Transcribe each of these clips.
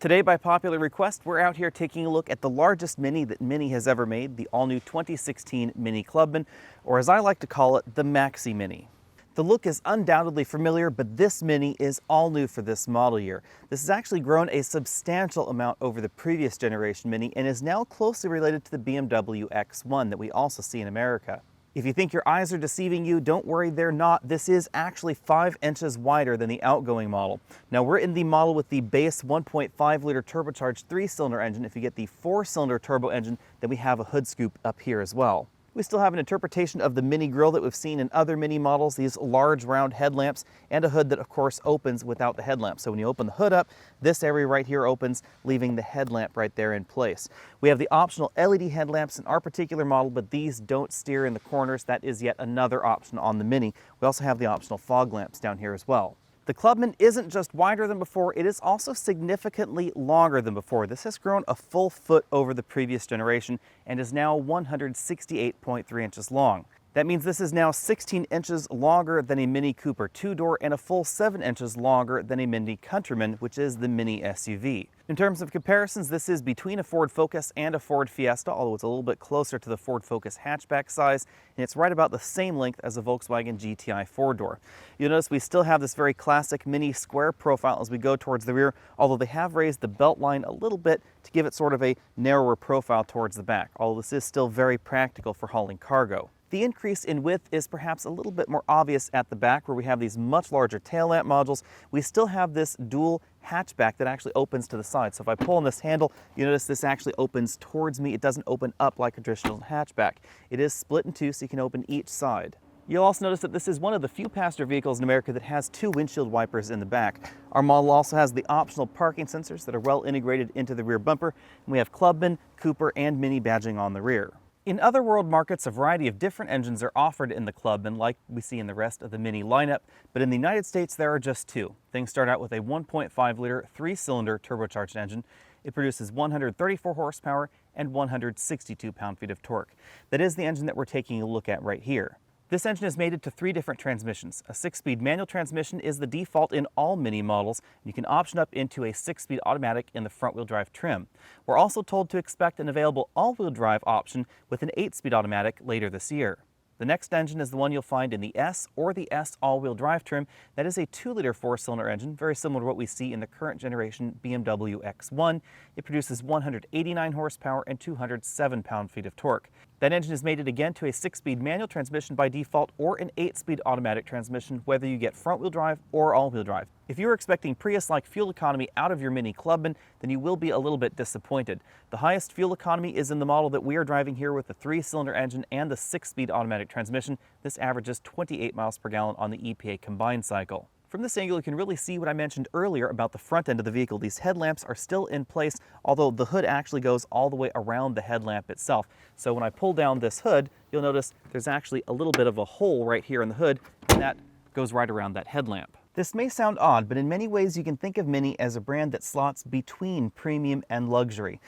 Today, by popular request, we're out here taking a look at the largest Mini that Mini has ever made, the all-new 2016 MINI Clubman, or as I like to call it, the Maxi Mini. The look is undoubtedly familiar, but this Mini is all new for this model year. This has actually grown a substantial amount over the previous generation Mini and is now closely related to the BMW X1 that we also see in America. If you think your eyes are deceiving you, don't worry, they're not. This is actually 5 inches wider than the outgoing model. Now, we're in the model with the base 1.5-liter turbocharged 3-cylinder engine. If you get the 4-cylinder turbo engine, then we have a hood scoop up here as well. We still have an interpretation of the Mini grille that we've seen in other Mini models, these large round headlamps, and a hood that of course opens without the headlamp. So when you open the hood up, this area right here opens, leaving the headlamp right there in place. We have the optional LED headlamps in our particular model, but these don't steer in the corners. That is yet another option on the Mini. We also have the optional fog lamps down here as well. The Clubman isn't just wider than before, it is also significantly longer than before. This has grown a full foot over the previous generation and is now 168.3 inches long. That means this is now 16 inches longer than a Mini Cooper 2-door and a full 7 inches longer than a Mini Countryman, which is the Mini SUV. In terms of comparisons, this is between a Ford Focus and a Ford Fiesta, although it's a little bit closer to the Ford Focus hatchback size, and it's right about the same length as a Volkswagen GTI 4-door. You'll notice we still have this very classic Mini square profile as we go towards the rear, although they have raised the belt line a little bit to give it sort of a narrower profile towards the back, although this is still very practical for hauling cargo. The increase in width is perhaps a little bit more obvious at the back where we have these much larger tail lamp modules. We still have this dual hatchback that actually opens to the side. So if I pull on this handle, you notice this actually opens towards me. It doesn't open up like a traditional hatchback. It is split in two so you can open each side. You'll also notice that this is one of the few passenger vehicles in America that has 2 windshield wipers in the back. Our model also has the optional parking sensors that are well integrated into the rear bumper. And we have Clubman, Cooper, and Mini badging on the rear. In other world markets, a variety of different engines are offered in the Clubman, like we see in the rest of the Mini lineup, but in the United States there are just 2. Things start out with a 1.5-liter 3-cylinder turbocharged engine. It produces 134 horsepower and 162 pound-feet of torque. That is the engine that we're taking a look at right here. This engine is mated to 3 different transmissions. A 6-speed manual transmission is the default in all Mini models. You can option up into a 6-speed automatic in the front-wheel drive trim. We're also told to expect an available all-wheel drive option with an 8-speed automatic later this year. The next engine is the one you'll find in the S or the S all-wheel drive trim. That is a 2-liter 4-cylinder engine, very similar to what we see in the current generation BMW X1. It produces 189 horsepower and 207 pound-feet of torque. That engine is mated again to a 6-speed manual transmission by default or an 8-speed automatic transmission, whether you get front-wheel drive or all-wheel drive. If you're expecting Prius-like fuel economy out of your Mini Clubman, then you will be a little bit disappointed. The highest fuel economy is in the model that we are driving here with the 3-cylinder engine and the 6-speed automatic transmission. This averages 28 miles per gallon on the EPA combined cycle. From this angle, you can really see what I mentioned earlier about the front end of the vehicle. These headlamps are still in place, although the hood actually goes all the way around the headlamp itself. So when I pull down this hood, you'll notice there's actually a little bit of a hole right here in the hood, and that goes right around that headlamp. This may sound odd, but in many ways you can think of Mini as a brand that slots between premium and luxury.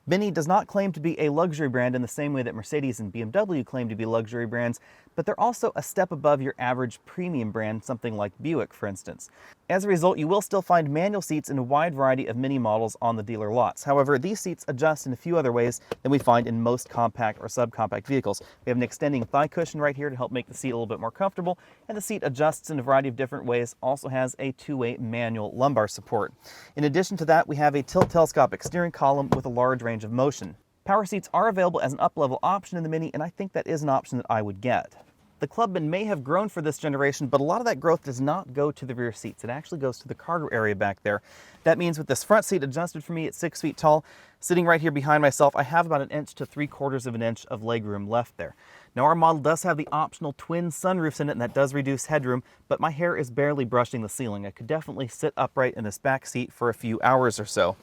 Mini does not claim to be a luxury brand in the same way that Mercedes and BMW claim to be luxury brands, but they're also a step above your average premium brand, something like Buick, for instance. As a result, you will still find manual seats in a wide variety of Mini models on the dealer lots. However, these seats adjust in a few other ways than we find in most compact or subcompact vehicles. We have an extending thigh cushion right here to help make the seat a little bit more comfortable, and the seat adjusts in a variety of different ways, also has a 2-way manual lumbar support. In addition to that, we have a tilt-telescopic steering column with a large range of motion. Power seats are available as an up-level option in the Mini, and I think that is an option that I would get. The Clubman may have grown for this generation, but a lot of that growth does not go to the rear seats. It actually goes to the cargo area back there. That means with this front seat adjusted for me at 6 feet tall, sitting right here behind myself, I have about 1 inch to 3/4 of an inch of legroom left there. Now our model does have the optional twin sunroofs in it, and that does reduce headroom, but my hair is barely brushing the ceiling. I could definitely sit upright in this back seat for a few hours or so.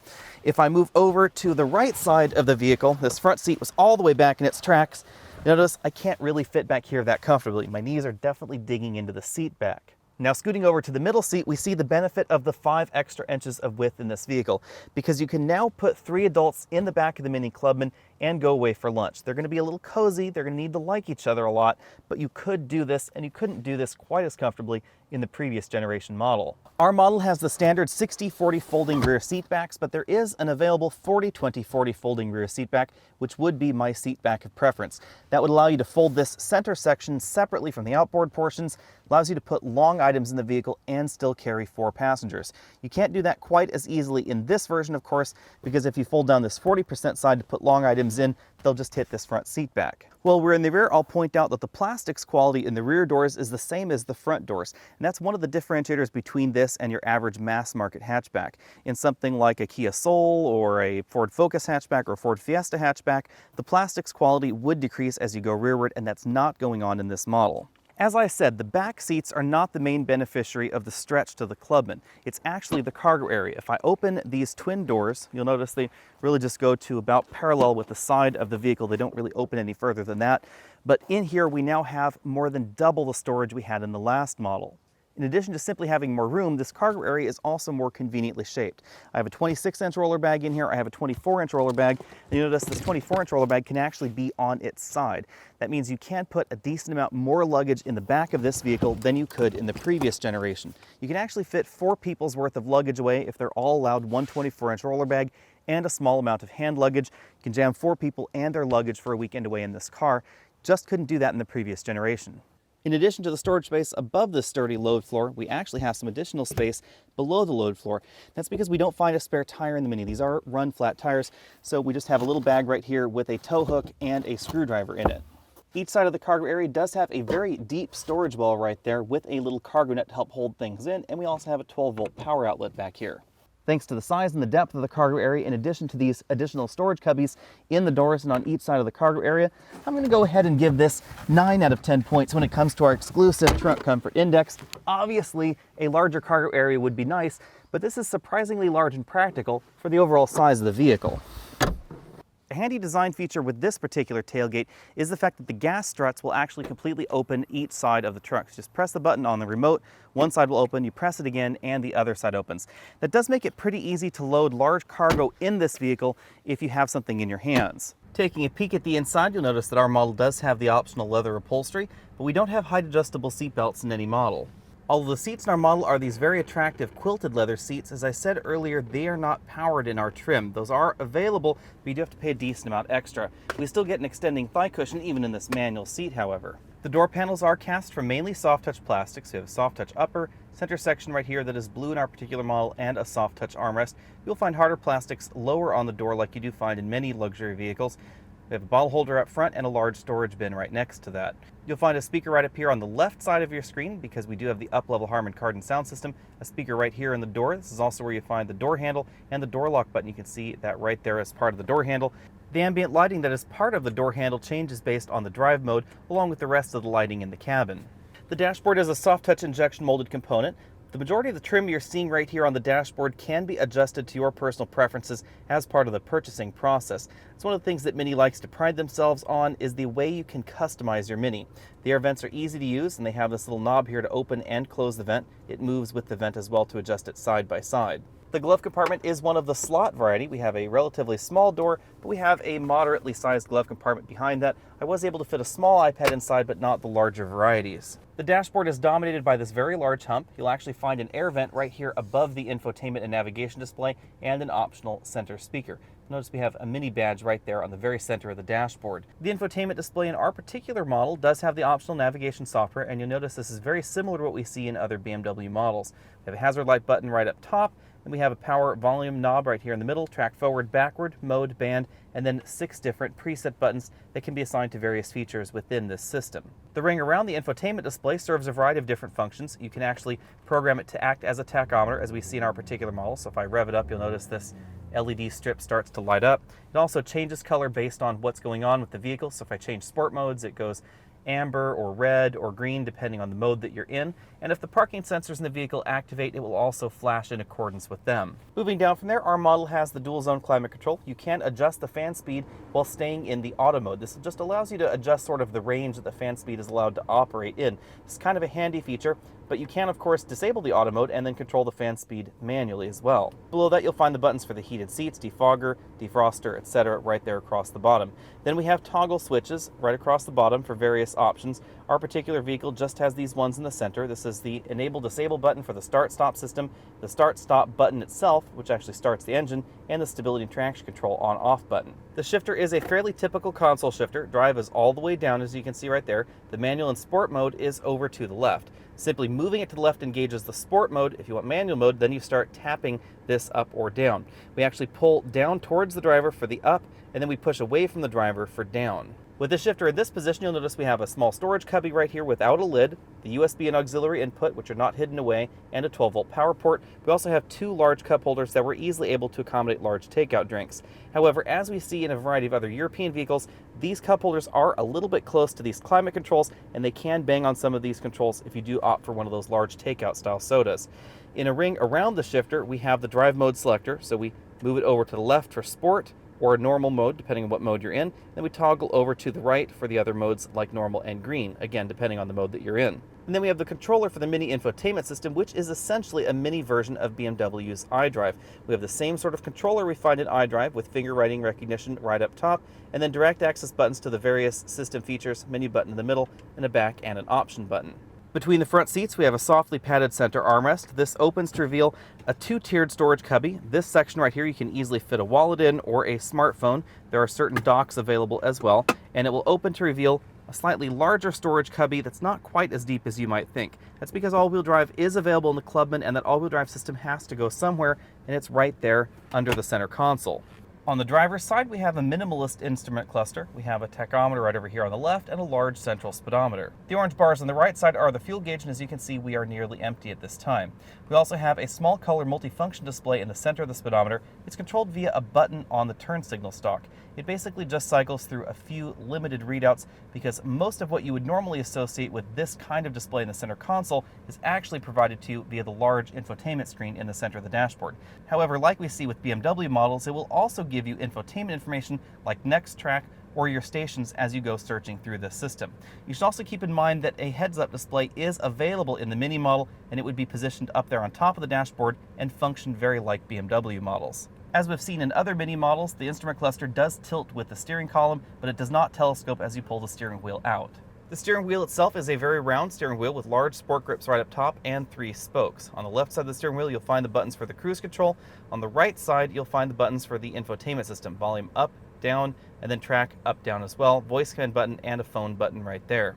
If I move over to the right side of the vehicle, this front seat was all the way back in its tracks. Notice I can't really fit back here that comfortably. My knees are definitely digging into the seat back. Now scooting over to the middle seat, we see the benefit of the 5 extra inches of width in this vehicle, because you can now put 3 adults in the back of the Mini Clubman and go away for lunch. They're going to be a little cozy, they're going to need to like each other a lot, but you could do this, and you couldn't do this quite as comfortably in the previous generation model. Our model has the standard 60-40 folding rear seat backs, but there is an available 40-20-40 folding rear seat back, which would be my seat back of preference. That would allow you to fold this center section separately from the outboard portions, allows you to put long items in the vehicle and still carry 4 passengers. You can't do that quite as easily in this version, of course, because if you fold down this 40% side to put long items in, they'll just hit this front seat back. While we're in the rear, I'll point out that the plastics quality in the rear doors is the same as the front doors, and that's one of the differentiators between this and your average mass market hatchback. In something like a Kia Soul or a Ford Focus hatchback or Ford Fiesta hatchback, the plastics quality would decrease as you go rearward, and that's not going on in this model. As I said, the back seats are not the main beneficiary of the stretch to the Clubman. It's actually the cargo area. If I open these twin doors, you'll notice they really just go to about parallel with the side of the vehicle. They don't really open any further than that. But in here, we now have more than double the storage we had in the last model. In addition to simply having more room, this cargo area is also more conveniently shaped. I have a 26-inch roller bag in here, I have a 24-inch roller bag, and you notice this 24-inch roller bag can actually be on its side. That means you can put a decent amount more luggage in the back of this vehicle than you could in the previous generation. You can actually fit 4 people's worth of luggage away if they're all allowed one 24-inch roller bag and a small amount of hand luggage. You can jam 4 people and their luggage for a weekend away in this car. Just couldn't do that in the previous generation. In addition to the storage space above this sturdy load floor, we actually have some additional space below the load floor. That's because we don't find a spare tire in the Mini. These are run flat tires, so we just have a little bag right here with a tow hook and a screwdriver in it. Each side of the cargo area does have a very deep storage well right there with a little cargo net to help hold things in, and we also have a 12-volt power outlet back here. Thanks to the size and the depth of the cargo area, in addition to these additional storage cubbies in the doors and on each side of the cargo area, I'm going to go ahead and give this 9 out of 10 points when it comes to our exclusive Trunk Comfort Index. Obviously, a larger cargo area would be nice, but this is surprisingly large and practical for the overall size of the vehicle. A handy design feature with this particular tailgate is the fact that the gas struts will actually completely open each side of the truck. Just press the button on the remote, one side will open, you press it again, and the other side opens. That does make it pretty easy to load large cargo in this vehicle if you have something in your hands. Taking a peek at the inside, you'll notice that our model does have the optional leather upholstery, but we don't have height adjustable seat belts in any model. Although the seats in our model are these very attractive quilted leather seats, as I said earlier, they are not powered in our trim. Those are available, but you do have to pay a decent amount extra. We still get an extending thigh cushion even in this manual seat, however. The door panels are cast from mainly soft touch plastics. We have a soft touch upper, center section right here that is blue in our particular model, and a soft touch armrest. You'll find harder plastics lower on the door like you do find in many luxury vehicles. We have a bottle holder up front and a large storage bin right next to that. You'll find a speaker right up here on the left side of your screen because we do have the up-level Harman Kardon sound system. A speaker right here in the door. This is also where you find the door handle and the door lock button. You can see that right there as part of the door handle. The ambient lighting that is part of the door handle changes based on the drive mode, along with the rest of the lighting in the cabin. The dashboard is a soft touch injection molded component. The majority of the trim you're seeing right here on the dashboard can be adjusted to your personal preferences as part of the purchasing process. It's one of the things that Mini likes to pride themselves on is the way you can customize your Mini. The air vents are easy to use, and they have this little knob here to open and close the vent. It moves with the vent as well to adjust it side by side. The glove compartment is one of the slot variety. We have a relatively small door, but we have a moderately sized glove compartment behind that. I was able to fit a small iPad inside, but not the larger varieties. The dashboard is dominated by this very large hump. You'll actually find an air vent right here above the infotainment and navigation display and an optional center speaker. Notice we have a Mini badge right there on the very center of the dashboard. The infotainment display in our particular model does have the optional navigation software, and you'll notice this is very similar to what we see in other BMW models. We have a hazard light button right up top, and we have a power volume knob right here in the middle, track forward, backward, mode, band, and then 6 different preset buttons that can be assigned to various features within this system. The ring around the infotainment display serves a variety of different functions. You can actually program it to act as a tachometer, as we see in our particular model. So if I rev it up, you'll notice this LED strip starts to light up. It also changes color based on what's going on with the vehicle. So if I change sport modes, it goes amber or red or green depending on the mode that you're in, and if the parking sensors in the vehicle activate, it will also flash in accordance with them. Moving down from there, our model has the dual zone climate control. You can adjust the fan speed while staying in the auto mode. This just allows you to adjust sort of the range that the fan speed is allowed to operate in. It's kind of a handy feature, but you can of course disable the auto mode and then control the fan speed manually as well. Below that you'll find the buttons for the heated seats, defogger, defroster, etc. right there across the bottom. Then we have toggle switches right across the bottom for various options. Our particular vehicle just has these ones in the center. This is the enable disable button for the start stop system, the start stop button itself, which actually starts the engine, and the stability and traction control on off button. The shifter is a fairly typical console shifter. Drive is all the way down, as you can see right there. The manual and sport mode is over to the left. Simply moving it to the left engages the sport mode. If you want manual mode, then you start tapping this up or down. We actually pull down towards the driver for the up, and then we push away from the driver for down. With the shifter in this position, you'll notice we have a small storage cubby right here without a lid, the USB and auxiliary input, which are not hidden away, and a 12-volt power port. We also have two large cup holders that we're easily able to accommodate large takeout drinks. However, as we see in a variety of other European vehicles, these cup holders are a little bit close to these climate controls, and they can bang on some of these controls if you do opt for one of those large takeout style sodas. In a ring around the shifter, we have the drive mode selector, so we move it over to the left for sport, or normal mode, depending on what mode you're in. Then we toggle over to the right for the other modes like normal and green, again, depending on the mode that you're in. And then we have the controller for the MINI infotainment system, which is essentially a mini version of BMW's iDrive. We have the same sort of controller we find in iDrive with finger writing recognition right up top, and then direct access buttons to the various system features, menu button in the middle, and a back and an option button. Between the front seats, we have a softly padded center armrest. This opens to reveal a two-tiered storage cubby. This section right here, you can easily fit a wallet in or a smartphone. There are certain docks available as well, and it will open to reveal a slightly larger storage cubby that's not quite as deep as you might think. That's because all-wheel drive is available in the Clubman, and that all-wheel drive system has to go somewhere, and it's right there under the center console. On the driver's side, we have a minimalist instrument cluster. We have a tachometer right over here on the left and a large central speedometer. The orange bars on the right side are the fuel gauge, and as you can see, we are nearly empty at this time. We also have a small color multifunction display in the center of the speedometer. It's controlled via a button on the turn signal stalk. It basically just cycles through a few limited readouts because most of what you would normally associate with this kind of display in the center console is actually provided to you via the large infotainment screen in the center of the dashboard. However, like we see with BMW models, it will also give you infotainment information like next track or your stations as you go searching through this system. You should also keep in mind that a heads-up display is available in the Mini model, and it would be positioned up there on top of the dashboard and function very like BMW models. As we've seen in other Mini models, the instrument cluster does tilt with the steering column, but it does not telescope as you pull the steering wheel out. The steering wheel itself is a very round steering wheel with large sport grips right up top and 3 spokes. On the left side of the steering wheel, you'll find the buttons for the cruise control. On the right side, you'll find the buttons for the infotainment system, volume up, down, and then track up, down as well, voice command button, and a phone button right there.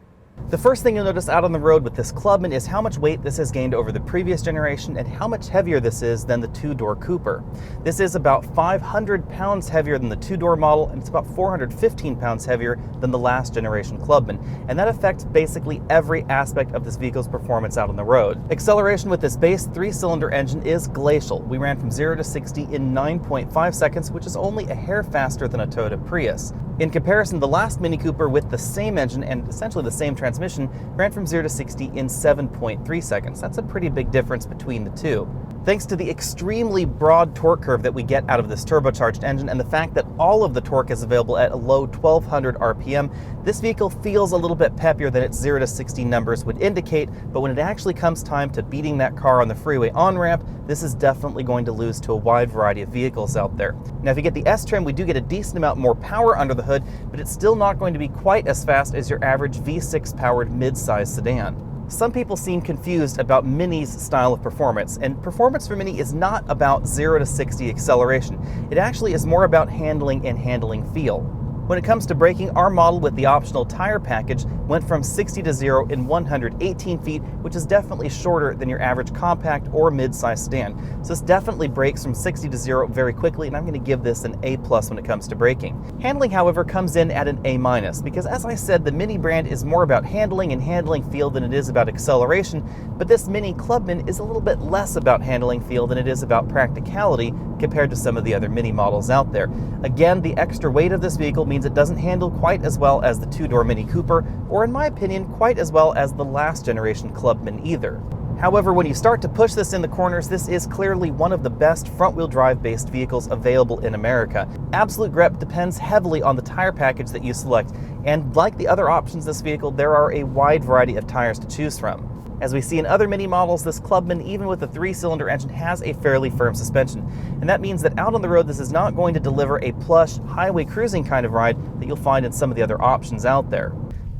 The first thing you'll notice out on the road with this Clubman is how much weight this has gained over the previous generation and how much heavier this is than the two-door Cooper. This is about 500 pounds heavier than the two-door model, and it's about 415 pounds heavier than the last generation Clubman, and that affects basically every aspect of this vehicle's performance out on the road. Acceleration with this base 3-cylinder engine is glacial. We ran from 0 to 60 in 9.5 seconds, which is only a hair faster than a Toyota Prius. In comparison, the last Mini Cooper with the same engine and essentially the same transmission ran from 0 to 60 in 7.3 seconds. That's a pretty big difference between the two. Thanks to the extremely broad torque curve that we get out of this turbocharged engine and the fact that all of the torque is available at a low 1200 RPM, this vehicle feels a little bit peppier than its 0 to 60 numbers would indicate, but when it actually comes time to beating that car on the freeway on-ramp, this is definitely going to lose to a wide variety of vehicles out there. Now, if you get the S trim, we do get a decent amount more power under the hood, but it's still not going to be quite as fast as your average V6 powered mid-size sedan. Some people seem confused about Mini's style of performance, and performance for Mini is not about 0 to 60 acceleration. It actually is more about handling and handling feel. When it comes to braking, our model with the optional tire package went from 60 to 0 in 118 feet, which is definitely shorter than your average compact or mid-size sedan. So this definitely brakes from 60 to 0 very quickly, and I'm going to give this an A+ when it comes to braking. Handling, however, comes in at an A-, because as I said, the Mini brand is more about handling and handling feel than it is about acceleration, but this Mini Clubman is a little bit less about handling feel than it is about practicality compared to some of the other Mini models out there. Again, the extra weight of this vehicle means it doesn't handle quite as well as the two-door Mini Cooper, or in my opinion, quite as well as the last generation Clubman either. However, when you start to push this in the corners, this is clearly one of the best front-wheel drive-based vehicles available in America. Absolute grip depends heavily on the tire package that you select, and like the other options in this vehicle, there are a wide variety of tires to choose from. As we see in other Mini models, this Clubman, even with a 3-cylinder engine, has a fairly firm suspension. And that means that out on the road, this is not going to deliver a plush, highway cruising kind of ride that you'll find in some of the other options out there.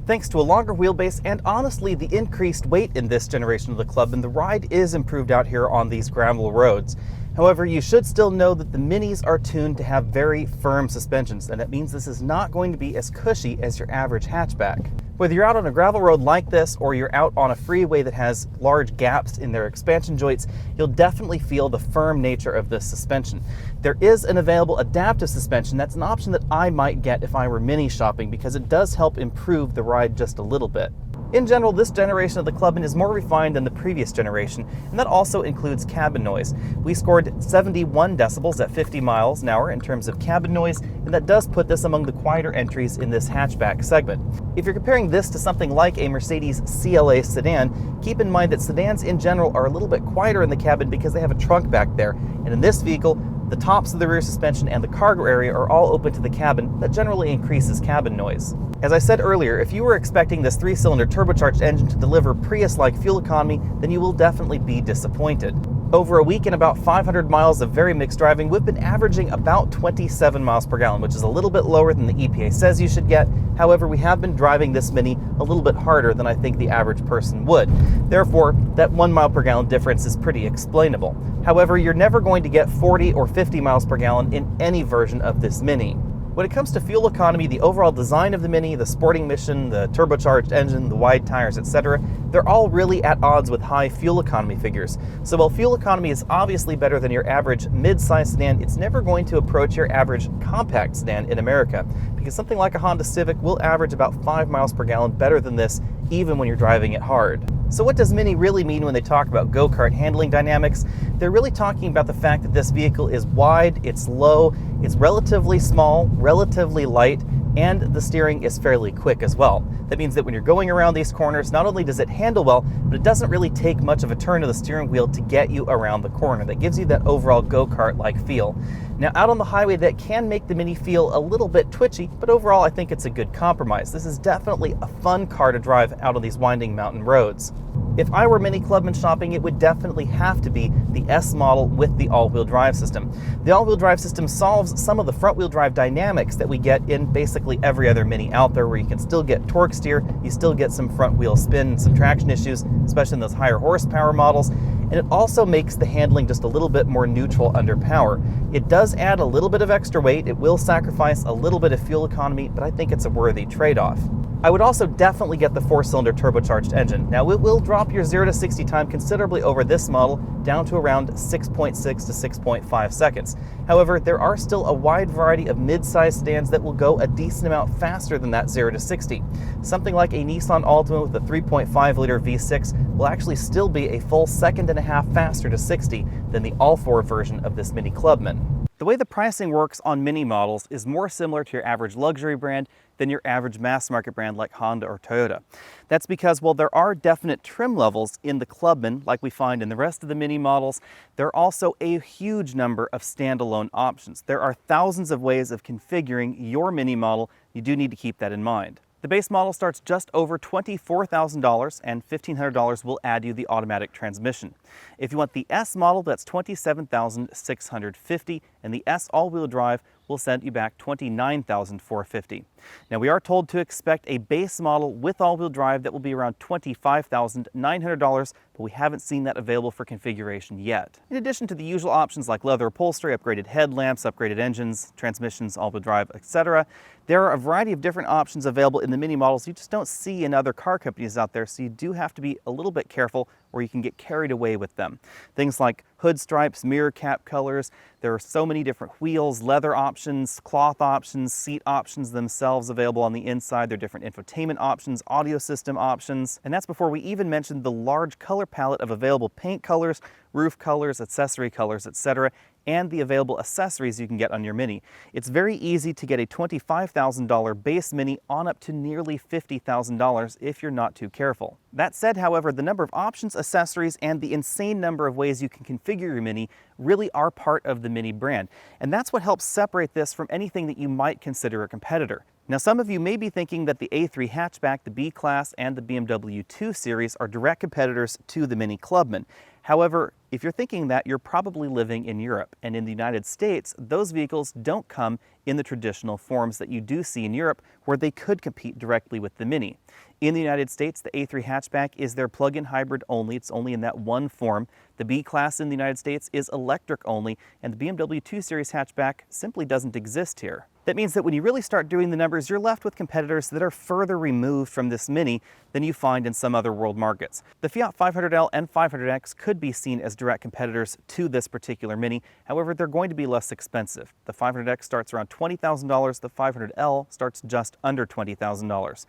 Thanks to a longer wheelbase and honestly the increased weight in this generation of the Clubman, the ride is improved out here on these gravel roads. However, you should still know that the Minis are tuned to have very firm suspensions, and that means this is not going to be as cushy as your average hatchback. Whether you're out on a gravel road like this or you're out on a freeway that has large gaps in their expansion joints, you'll definitely feel the firm nature of this suspension. There is an available adaptive suspension. That's an option that I might get if I were Mini shopping because it does help improve the ride just a little bit. In general, this generation of the Clubman is more refined than the previous generation, and that also includes cabin noise. We scored 71 decibels at 50 miles an hour in terms of cabin noise, and that does put this among the quieter entries in this hatchback segment. If you're comparing this to something like a Mercedes CLA sedan, keep in mind that sedans in general are a little bit quieter in the cabin because they have a trunk back there, and in this vehicle, the tops of the rear suspension and the cargo area are all open to the cabin. That generally increases cabin noise. As I said earlier, if you were expecting this 3-cylinder turbocharged engine to deliver Prius-like fuel economy, then you will definitely be disappointed. Over a week and about 500 miles of very mixed driving, we've been averaging about 27 miles per gallon, which is a little bit lower than the EPA says you should get. However, we have been driving this Mini a little bit harder than I think the average person would. Therefore, that 1 mile per gallon difference is pretty explainable. However, you're never going to get 40 or 50 miles per gallon in any version of this Mini. When it comes to fuel economy, the overall design of the Mini, the sporting mission, the turbocharged engine, the wide tires, etc., they're all really at odds with high fuel economy figures. So while fuel economy is obviously better than your average mid-size sedan, it's never going to approach your average compact sedan in America, because something like a Honda Civic will average about 5 miles per gallon better than this, even when you're driving it hard. So what does Mini really mean when they talk about go-kart handling dynamics? They're really talking about the fact that this vehicle is wide, it's low, it's relatively small, relatively light, and the steering is fairly quick as well. That means that when you're going around these corners, not only does it handle well, but it doesn't really take much of a turn of the steering wheel to get you around the corner. That gives you that overall go-kart-like feel. Now, out on the highway, that can make the Mini feel a little bit twitchy, but overall I think it's a good compromise. This is definitely a fun car to drive out on these winding mountain roads. If I were Mini Clubman shopping, it would definitely have to be the S model with the all-wheel drive system. The all-wheel drive system solves some of the front-wheel drive dynamics that we get in basically every other Mini out there, where you can still get torque steer, you still get some front-wheel spin, some traction issues, especially in those higher horsepower models, and it also makes the handling just a little bit more neutral under power. It does add a little bit of extra weight, it will sacrifice a little bit of fuel economy, but I think it's a worthy trade-off. I would also definitely get the 4-cylinder turbocharged engine. Now, it will drop your 0 to 60 time considerably over this model, down to around 6.6 to 6.5 seconds. However, there are still a wide variety of mid-sized sedans that will go a decent amount faster than that 0 to 60. Something like a Nissan Altima with a 3.5-liter V6 will actually still be a full 1.5 seconds faster to 60 than the all-4 version of this Mini Clubman. The way the pricing works on Mini models is more similar to your average luxury brand than your average mass market brand like Honda or Toyota. That's because while there are definite trim levels in the Clubman, like we find in the rest of the Mini models, there are also a huge number of standalone options. There are thousands of ways of configuring your Mini model. You do need to keep that in mind. The base model starts just over $24,000, and $1,500 will add you the automatic transmission. If you want the S model, that's $27,650, and the S all-wheel drive will send you back $29,450. Now, we are told to expect a base model with all-wheel drive that will be around $25,900, but we haven't seen that available for configuration yet. In addition to the usual options like leather upholstery, upgraded headlamps, upgraded engines, transmissions, all-wheel drive, etc., there are a variety of different options available in the Mini models you just don't see in other car companies out there, so you do have to be a little bit careful or you can get carried away with them. Things like hood stripes, mirror cap colors, there are so many different wheels, leather options, cloth options, seat options themselves available on the inside. There are different infotainment options, audio system options, and that's before we even mention the large color palette of available paint colors, roof colors, accessory colors, etc., and the available accessories you can get on your Mini. It's very easy to get a $25,000 base Mini on up to nearly $50,000 if you're not too careful. That said, however, the number of options, accessories, and the insane number of ways you can configure your Mini really are part of the Mini brand. And that's what helps separate this from anything that you might consider a competitor. Now, some of you may be thinking that the A3 hatchback, the B-Class, and the BMW 2 Series are direct competitors to the MINI Clubman. However, if you're thinking that, you're probably living in Europe, and in the United States, those vehicles don't come in the traditional forms that you do see in Europe, where they could compete directly with the MINI. In the United States, the A3 hatchback is their plug-in hybrid only. It's only in that one form. The B-Class in the United States is electric only, and the BMW 2 Series hatchback simply doesn't exist here. That means that when you really start doing the numbers, you're left with competitors that are further removed from this MINI than you find in some other world markets. The Fiat 500L and 500X could be seen as direct competitors to this particular MINI. However, they're going to be less expensive. The 500X starts around $20,000. The 500L starts just under $20,000.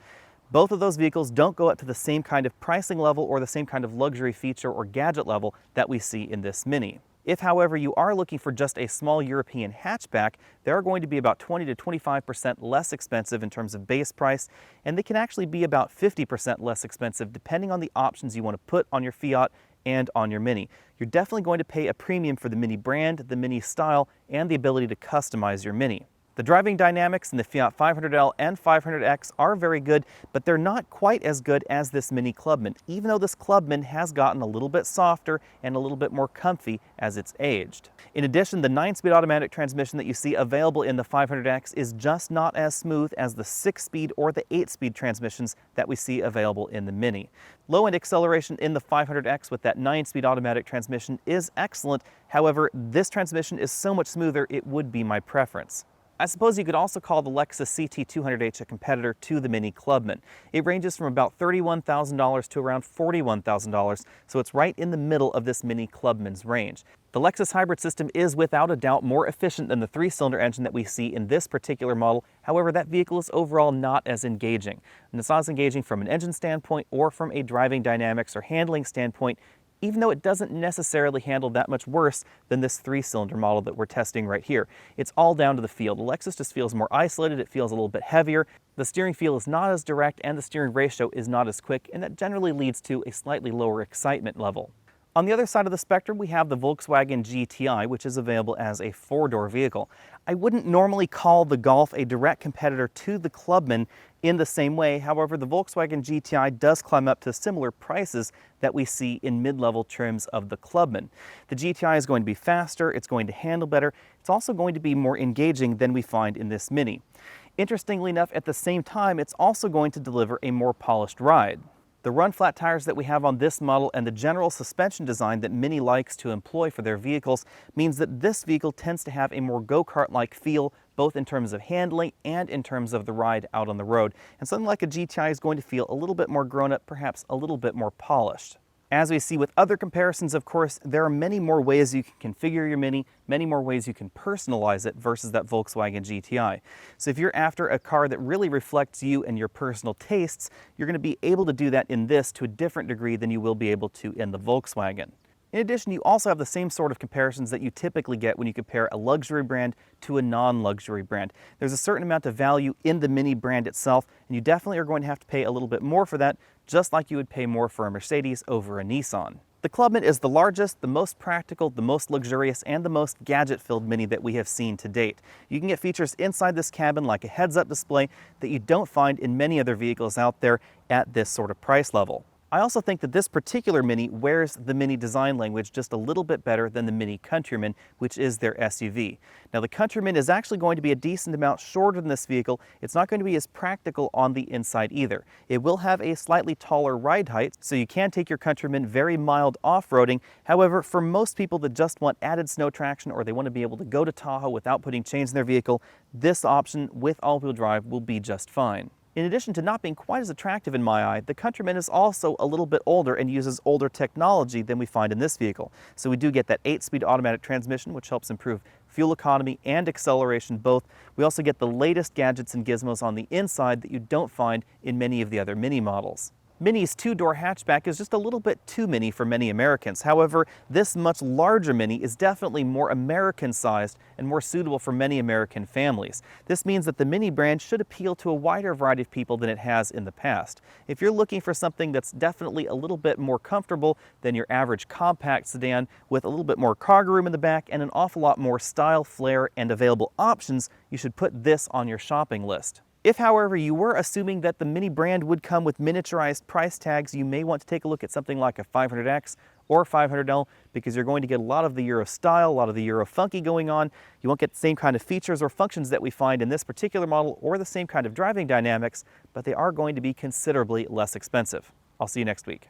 Both of those vehicles don't go up to the same kind of pricing level or the same kind of luxury feature or gadget level that we see in this MINI. If, however, you are looking for just a small European hatchback, they are going to be about 20 to 25% less expensive in terms of base price, and they can actually be about 50% less expensive depending on the options you want to put on your Fiat and on your MINI. You're definitely going to pay a premium for the MINI brand, the MINI style, and the ability to customize your MINI. The driving dynamics in the Fiat 500L and 500X are very good, but they're not quite as good as this MINI Clubman, even though this Clubman has gotten a little bit softer and a little bit more comfy as it's aged. In addition, the 9-speed automatic transmission that you see available in the 500X is just not as smooth as the 6-speed or the 8-speed transmissions that we see available in the MINI. Low-end acceleration in the 500X with that 9-speed automatic transmission is excellent. However, this transmission is so much smoother, it would be my preference. I suppose you could also call the Lexus Ct200h a competitor to the MINI Clubman. It ranges from about $31,000 to around $41,000, so it's right in the middle of this MINI Clubman's range. The Lexus hybrid system is without a doubt more efficient than the 3-cylinder engine that we see in this particular model. However, that vehicle is overall not as engaging. And it's not as engaging from an engine standpoint or from a driving dynamics or handling standpoint, even though it doesn't necessarily handle that much worse than this 3-cylinder model that we're testing right here. It's all down to the feel. The Lexus just feels more isolated, it feels a little bit heavier, the steering feel is not as direct, and the steering ratio is not as quick, and that generally leads to a slightly lower excitement level. On the other side of the spectrum, we have the Volkswagen GTI, which is available as a 4-door vehicle. I wouldn't normally call the Golf a direct competitor to the Clubman in the same way. However, the Volkswagen GTI does climb up to similar prices that we see in mid-level trims of the Clubman. The GTI is going to be faster, it's going to handle better, it's also going to be more engaging than we find in this MINI. Interestingly enough, at the same time, it's also going to deliver a more polished ride. The run-flat tires that we have on this model and the general suspension design that MINI likes to employ for their vehicles means that this vehicle tends to have a more go-kart-like feel, both in terms of handling and in terms of the ride out on the road. And something like a GTI is going to feel a little bit more grown-up, perhaps a little bit more polished. As we see with other comparisons, of course, there are many more ways you can configure your MINI, many more ways you can personalize it versus that Volkswagen GTI. So if you're after a car that really reflects you and your personal tastes, you're going to be able to do that in this to a different degree than you will be able to in the Volkswagen. In addition, you also have the same sort of comparisons that you typically get when you compare a luxury brand to a non-luxury brand. There's a certain amount of value in the MINI brand itself, and you definitely are going to have to pay a little bit more for that, just like you would pay more for a Mercedes over a Nissan. The Clubman is the largest, the most practical, the most luxurious, and the most gadget-filled MINI that we have seen to date. You can get features inside this cabin like a heads-up display that you don't find in many other vehicles out there at this sort of price level. I also think that this particular MINI wears the MINI design language just a little bit better than the MINI Countryman, which is their SUV. Now, the Countryman is actually going to be a decent amount shorter than this vehicle. It's not going to be as practical on the inside either. It will have a slightly taller ride height, so you can take your Countryman very mild off-roading. However, for most people that just want added snow traction or they want to be able to go to Tahoe without putting chains in their vehicle, this option with all-wheel drive will be just fine. In addition to not being quite as attractive in my eye, the Countryman is also a little bit older and uses older technology than we find in this vehicle. So we do get that 8-speed automatic transmission, which helps improve fuel economy and acceleration both. We also get the latest gadgets and gizmos on the inside that you don't find in many of the other MINI models. MINI's 2-door hatchback is just a little bit too mini for many Americans. However, this much larger MINI is definitely more American-sized and more suitable for many American families. This means that the MINI brand should appeal to a wider variety of people than it has in the past. If you're looking for something that's definitely a little bit more comfortable than your average compact sedan with a little bit more cargo room in the back and an awful lot more style, flair, and available options, you should put this on your shopping list. If, however, you were assuming that the Mini brand would come with miniaturized price tags, you may want to take a look at something like a 500X or 500L, because you're going to get a lot of the Euro style, a lot of the Euro funky going on. You won't get the same kind of features or functions that we find in this particular model, or the same kind of driving dynamics, but they are going to be considerably less expensive. I'll see you next week.